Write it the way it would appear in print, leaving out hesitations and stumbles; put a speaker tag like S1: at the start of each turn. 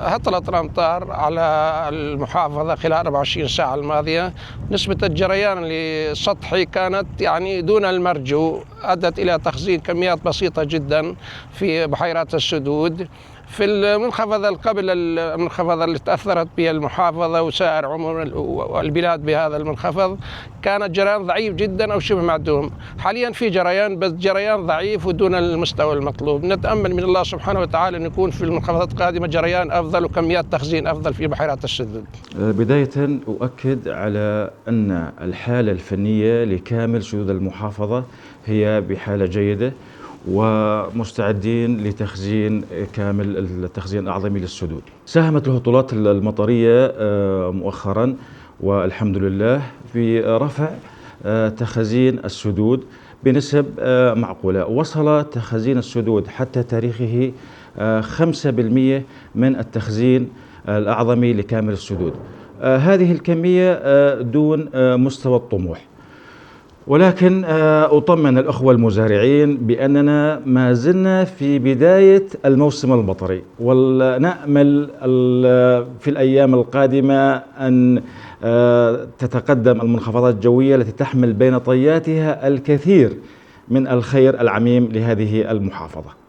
S1: هطلت الأمطار على المحافظة خلال 24 ساعة الماضية. نسبة الجريان السطحي كانت يعني دون المرجو، أدت إلى تخزين كميات بسيطة جدا في بحيرات السدود. في المنخفض اللي تأثرت به المحافظة وسائر عموم البلاد بهذا المنخفض، كان الجريان ضعيف جدا أو شبه معدوم. حاليا في جريان، بس جريان ضعيف ودون المستوى المطلوب. نتأمل من الله سبحانه وتعالى أن يكون في المنخفضات القادمة جريان أفضل وكميات تخزين أفضل في بحيرات السدود.
S2: بداية أؤكد على أن الحالة الفنية لكامل سدود المحافظة هي بحالة جيدة، ومستعدين لتخزين كامل التخزين الأعظمي للسدود. ساهمت الهطولات المطرية مؤخرا والحمد لله في رفع تخزين السدود بنسب معقولة. وصل تخزين السدود حتى تاريخه 5% من التخزين الأعظمي لكامل السدود. هذه الكمية دون مستوى الطموح، ولكن أطمن الأخوة المزارعين بأننا ما زلنا في بداية الموسم المطري، ونأمل في الأيام القادمة أن تتقدم المنخفضات الجوية التي تحمل بين طياتها الكثير من الخير العميم لهذه المحافظة.